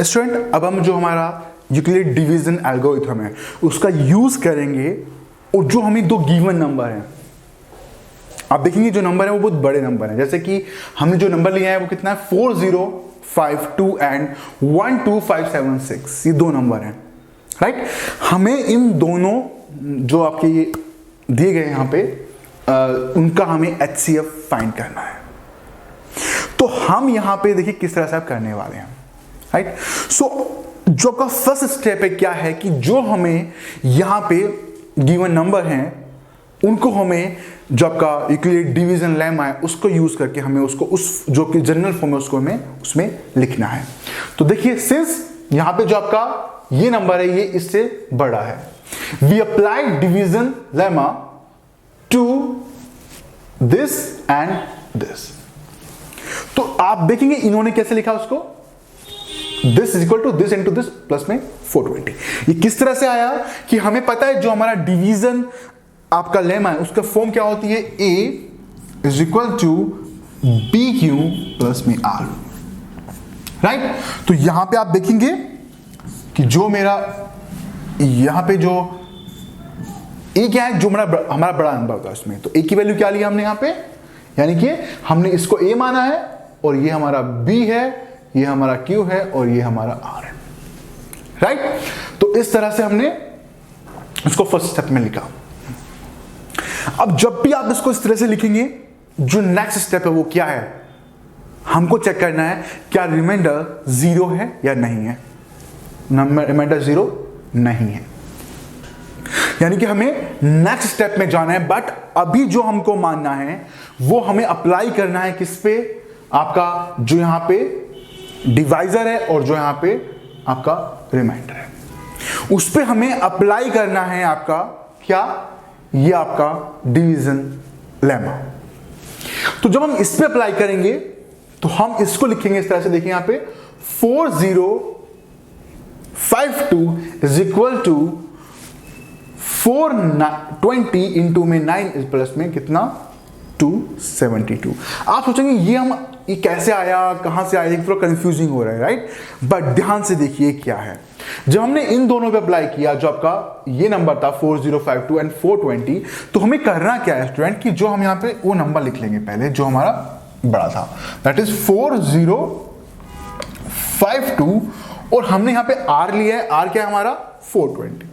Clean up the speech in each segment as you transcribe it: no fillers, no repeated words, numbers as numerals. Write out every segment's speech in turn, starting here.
Student अब हम जो हमारा यूक्लिड डिवीजन एल्गोरिथम है उसका यूज करेंगे, और जो हमें दो गिवन नंबर हैं, आप देखेंगे जो नंबर है वो बहुत बड़े नंबर हैं। जैसे कि हमने जो नंबर लिया है वो कितना है 4052 एंड 12576, ये दो नंबर हैं, राइट। हमें इन दोनों जो आपके ये दिए गए यहाँ पे उनका हमें HCF फाइंड करना है। तो हम यहाँ पे देखिए किस तरह से आप करने वाले हैं, राइट। सो जो का फर्स्ट स्टेप है क्या है कि जो हमें यहाँ पे गिवन नंबर हैं उनको हमें जो आपका यूक्लिड डिवीजन लेमा है उसको यूज करके हमें उसको उस जो कि जनरल फॉर्म है उसको हमें उसमें लिखना है। तो देखिए सिंस यहाँ पे जो आपका ये नंबर है ये इससे बड़ा है, we apply division lemma to this and this. तो आप देखेंगे इन्होंने कैसे लिखा उसको, this is equal to this into this plus में 420। ये किस तरह से आया कि हमें पता है जो हमारा डिवीजन आपका लेमा है उसका फॉर्म क्या होती है, A is equal to B Q plus में आर, राइट। तो यहां पे आप देखेंगे कि जो मेरा यहां पे जो ए क्या है, जो हमारा बड़ा नंबर होता है उसमें, तो ए की वैल्यू क्या लिया हमने यहां पे, यानी कि हमने इसको ए माना है और ये हमारा बी है, ये हमारा क्यू है और ये हमारा आर है, राइट। तो इस तरह से हमने इसको फर्स्ट स्टेप में लिखा। अब जब भी आप इसको इस तरह से लिखेंगे, जो नेक्स्ट स्टेप है वो क्या है, हमको चेक करना है क्या रिमाइंडर 0 है या नहीं है। रिमाइंडर 0 नहीं है, यानी कि हमें नेक्स्ट स्टेप में जाना है। बट अभी जो हमको मानना है वो हमें अप्लाई करना है किस पे, आपका जो यहां पे डिवाइजर है और जो यहां पे आपका रिमाइंडर है उस पे हमें अप्लाई करना है आपका क्या, ये आपका डिवीजन लेमा। तो जब हम इस पे अप्लाई करेंगे तो हम इसको लिखेंगे इस तरह से, देखिए यहां पे 4052 इज इक्वल टू 420 इंटू में 9 प्लस में कितना 272। आप सोचेंगे ये कैसे आया, कहां से आया, थोड़ा कंफ्यूजिंग हो रहा है, राइट। बट ध्यान से देखिए क्या है, जब हमने इन दोनों पे अप्लाई किया, जो आपका ये नंबर था 4052 एंड 420, तो हमें करना क्या है स्टूडेंट कि जो हम यहाँ पे वो नंबर लिख लेंगे पहले जो हमारा बड़ा था, दैट इज 4052, और हमने यहाँ पे आर लिया है, आर क्या है हमारा 420।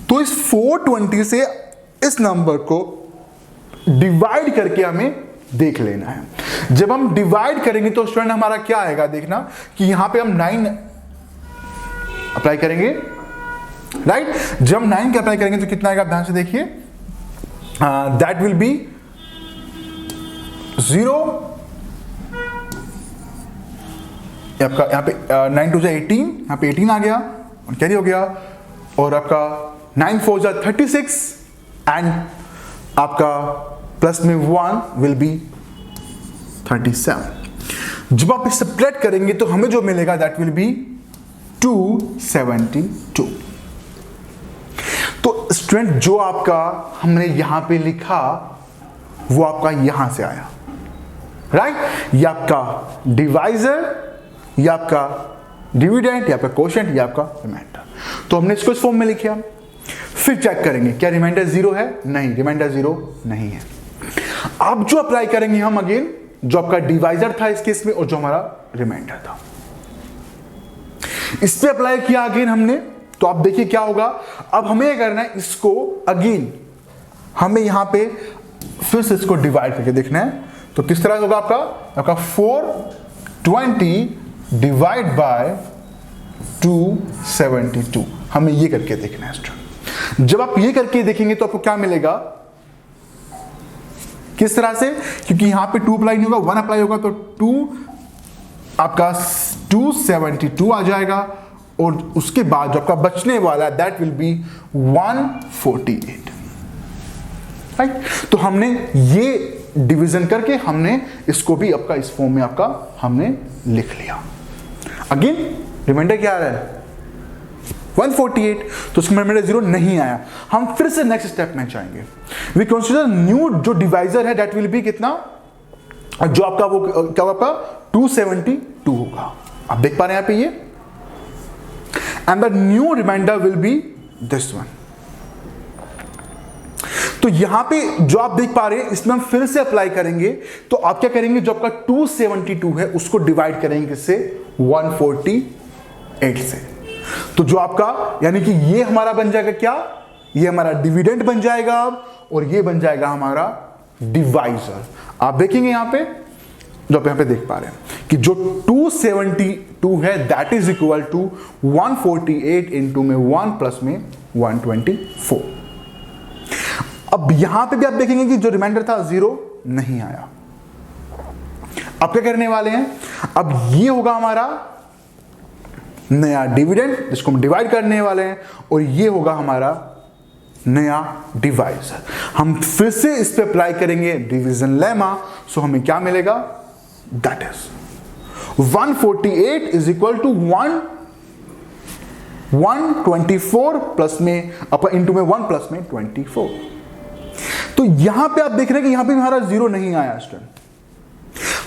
तो इस 420 से इस नंबर को डिवाइड करके हमें देख लेना है। जब हम डिवाइड करेंगे तो स्टूडेंट हमारा क्या आएगा, देखना कि यहां पे हम 9 अप्लाई करेंगे, राइट। जब हम 9 का अप्लाई करेंगे तो कितना आएगा, ध्यान से देखिए, दैट विल बी 0, आपका यहां पे 9 टू 18, यहां पे 18 आ गया और कैरी हो गया, और आपका 9 4 जा 36 एंड आपका प्लस में 1 विल बी 37। जब आप इसे सब्ट्रैक्ट करेंगे तो हमें जो मिलेगा दैट विल बी 272। तो स्टूडेंट जो आपका हमने यहां पे लिखा वो आपका यहां से आया, राइट। ये आपका डिवाइजर, ये आपका डिविडेंड, ये आपका कोशेंट, ये आपका रिमाइंडर। तो हमने इसको इस फॉर्म में लिखा। फिर चेक करेंगे क्या रिमाइंडर 0 है, नहीं, रिमाइंडर 0 नहीं है। अब जो अप्लाई करेंगे हम अगेन जो आपका डिवाइजर था इस केस में और जो हमारा रिमाइंडर था, इस पे अप्लाई किया अगेन हमने, तो आप देखिए क्या होगा। अब हमें यह करना है, इसको अगेन हमें यहां पे फिर से इसको डिवाइड करके देखना है। तो किस तरह होगा आपका 420 डिवाइड बाय 272, हमें ये करके देखना है स्टूडेंट। जब आप ये करके देखेंगे तो आपको क्या मिलेगा, किस तरह से, क्योंकि यहां पे 2 अप्लाई नहीं होगा, 1 अप्लाई होगा, तो 2 आपका 272 आ जाएगा, और उसके बाद जो आपका बचने वाला दैट विल बी 148, राइट। तो हमने ये डिवीजन करके हमने इसको भी आपका इस फॉर्म में आपका हमने लिख लिया। अगेन रिमाइंडर क्या आ रहा है 148, तो उसमें रिमाइंडर 0 नहीं आया। हम फिर से नेक्स्ट स्टेप में जाएंगे। वी कंसीडर न्यू जो डिवाइजर है दैट विल बी कितना, जो आपका वो क्या होगा आपका 272 होगा, आप देख पा रहे हैं यहाँ पे ये, and the new reminder will be this one. तो यहां पे जो आप देख पा रहे हैं इसमें हम फिर से अप्लाई करेंगे। तो आप क्या करेंगे, जो आपका 272 है उसको डिवाइड करेंगे किससे, 148 से। तो जो आपका यानी कि ये हमारा बन जाएगा क्या, ये हमारा डिविडेंड बन जाएगा अब, और ये बन जाएगा हमारा डिवाइजर। आप देखेंगे यहां पे, जो आप यहां पे देख पा रहे हैं कि जो 272 है that is equal to 148 into में 1 प्लस में 124। अब यहां पे भी आप देखेंगे कि जो रिमाइंडर था 0 नहीं आया। अब क्या करने वाले हैं, अब ये होगा हमारा नया डिविडेंड जिसको हम डिवाइड करने वाले हैं, और ये होगा हमारा नया डिवाइजर। हम फिर से इस पे अप्लाई करेंगे डिवीजन लेमा। सो हमें क्या मिलेगा, that is 148 is equal to 124 plus में इंटू में 1 प्लस में 24। तो यहां पे आप देख रहे हैं कि यहां पे हमारा 0 नहीं आया स्टूडेंट।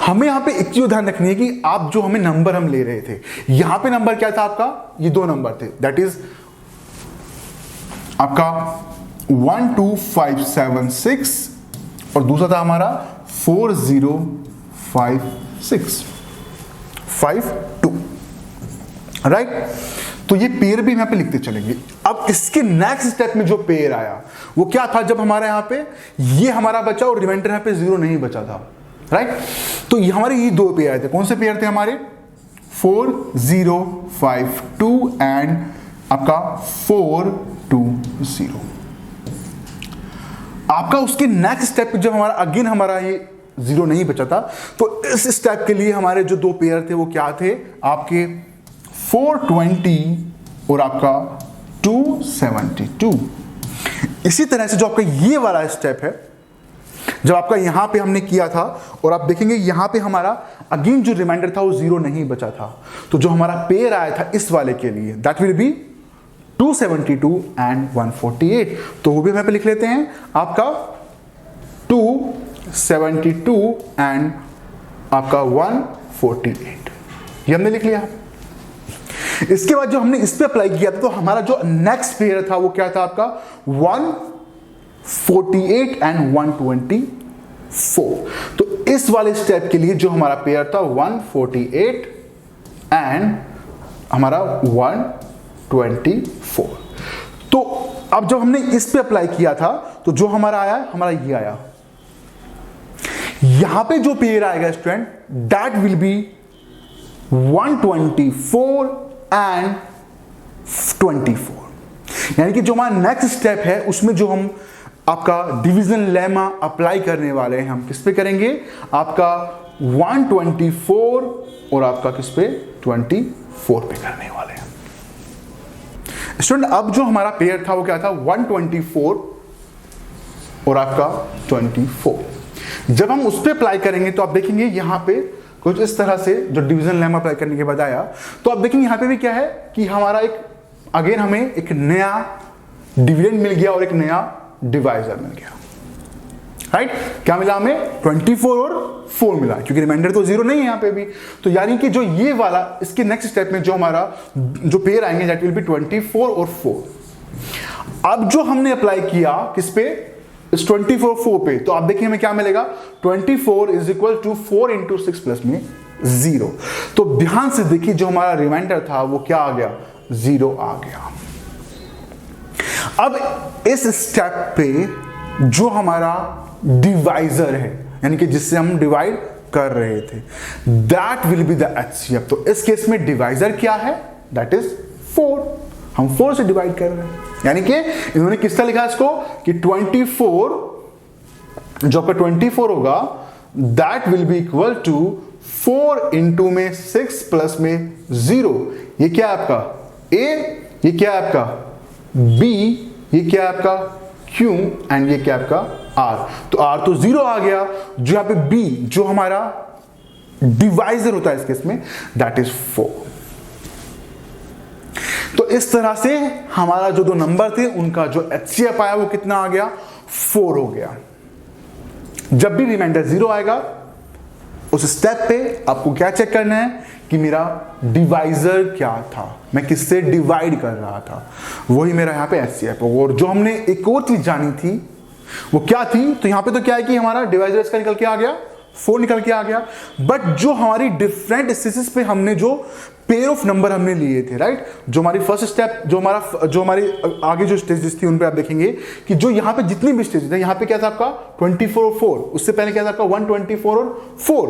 हमें यहां पे एक चीज ध्यान रखनी है कि आप जो हमें नंबर हम ले रहे थे, यहां पे नंबर क्या था आपका, ये 2 नंबर थे, दैट इज आपका 12576 और दूसरा था हमारा 405652, राइट। तो ये पेयर भी यहाँ पे लिखते चलेंगे। अब इसके नेक्स्ट स्टेप में जो पेयर आया वो क्या था, जब हमारे यहाँ पे ये हमारा बचा और रिमाइंडर यहाँ पे 0 नहीं बचा था, राइट। तो ये हमारे ये 2 पेयर आए थे। कौन से पेयर थे हमारे, 4052 एंड आपका 420। आपका उसके नेक्स्ट स्टेप जब हमारा अगेन हमारा ये 0 नहीं बचा था, तो इस स्टेप के लिए हमारे जो 2 पेयर थे वो क्या थे, आपके 420 और आपका 272। इसी तरह से जो आपका ये वाला स्टेप है, जब आपका यहां पे हमने किया था, और आप देखेंगे यहां पे हमारा अगेन जो रिमाइंडर था वो 0 नहीं बचा था, तो जो हमारा पेयर आया था इस वाले के लिए दैट विल बी 272 एंड 148। तो वो भी हम यहाँ पे लिख लेते हैं, आपका 272 एंड आपका 148, ये हमने लिख लिया। इसके बाद जो हमने इस पे अप्लाई किया था, तो हमारा जो नेक्स्ट पेयर था वो क्या था आपका 148 एंड 124। तो इस वाले स्टेप के लिए जो हमारा पेयर था 148 एंड हमारा 124। तो अब जब हमने इस पे अप्लाई किया था, तो जो हमारा आया, हमारा ये आया। यहां पे जो पेयर आएगा student, that will B 124 and 24। यानी कि जो हमारा नेक्स्ट स्टेप है उसमें जो हम आपका डिवीजन लेमा अप्लाई करने वाले हैं, हम किस पे करेंगे, आपका 124 और आपका किस पे 24 पे करने वाले हैं स्टूडेंट। अब जो हमारा पेयर था वो क्या था, 124 और आपका 24। जब हम उस पे अप्लाई करेंगे तो आप देखेंगे यहां पे कुछ इस तरह से जो डिवीजन लेमा अप्लाई करने के बाद आया। तो आप देखेंगे यहां पे भी क्या है कि हमारा एक अगेन हमें एक नया डिविडेंड मिल गया और एक नया डिवाइजर मिल गया, राइट। क्या मिला हमें, 24 और 4 मिला, क्योंकि रिमाइंडर तो 0 नहीं है यहां पे भी। तो यानी कि जो ये वाला इसके नेक्स्ट स्टेप में जो हमारा जो पेयर आएंगे दैट विल बी 24 और 4। अब जो हमने अप्लाई किया किस पे, इस 24 और 4 पे, तो आप देखिए हमें क्या मिलेगा, 24 is equal to 4 into 6 plus में 0। तो ध्यान से देखिए जो हमारा रिमाइंडर था वो क्या आ गया, 0 आ गया। अब इस स्टेप पे जो हमारा डिवाइजर है, यानी कि जिससे हम डिवाइड कर रहे थे, that will be the HCF. तो इस केस में डिवाइजर क्या है, दैट इज 4। हम 4 से डिवाइड कर रहे हैं, यानी कि इन्होंने किस तरह लिखा इसको कि 24 जो आपका 24 होगा that will be equal to 4 into में 6 प्लस में 0। ये क्या है आपका A, ये क्या है आपका B, ये क्या है आपका Q एंड ये क्या है आपका R। तो R तो 0 आ गया। जो यहाँ पे B जो हमारा डिवाइजर होता है इस केस में दैट इज 4। तो इस तरह से हमारा जो 2 नंबर थे उनका जो एचसीएफ आया वो कितना आ गया, 4 हो गया। जब भी रिमाइंडर 0 आएगा उस स्टेप पे आपको क्या चेक करना है कि मेरा डिवाइजर क्या था, मैं किससे डिवाइड कर रहा था, वही मेरा यहाँ पे एचसीएफ। और जो हमने एक और चीज जानी थी वो क्या थी, तो यहाँ पे तो क्या है कि हमारा डिवाइजर इसका निकल के आ गया, 4 निकल के आ गया। बट जो हमारी डिफरेंट स्टेजेस पे हमने जो पेयर ऑफ नंबर हमने लिए थे, राइट, जो हमारी फर्स्ट स्टेप, जो हमारी आगे जो स्टेजेस थी उन पे आप देखेंगे कि जो यहाँ पे जितनी भी स्टेजेस थे, यहाँ पे क्या था आपका 24 और 4, उससे पहले क्या था आपका 124 और 4,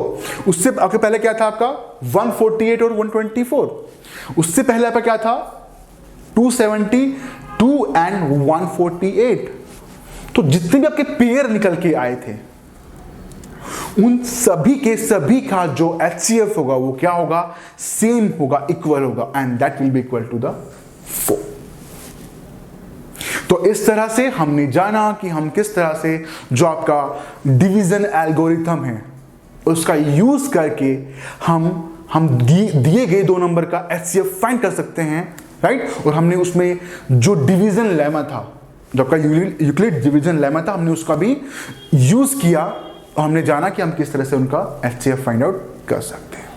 उससे आपके पहले क्या था आपका 148 और 124, उससे पहले आपका क्या था 272 एंड 148। तो जितने भी आपके पेयर निकल के आए थे उन सभी के सभी का जो HCF होगा वो क्या होगा, सेम होगा, इक्वल होगा, and that will be equal to the 4। तो इस तरह से हमने जाना कि हम किस तरह से जो आपका डिवीजन एल्गोरिथम है उसका यूज करके हम दिए गए 2 नंबर का HCF फाइंड कर सकते हैं, राइट। और हमने उसमें जो डिवीजन लेमा था, जो आपका यूक्लिड डिवीजन लेमा था, हमने उसका भी यूज किया और हमने जाना कि हम किस तरह से उनका HCF फाइंड आउट कर सकते हैं।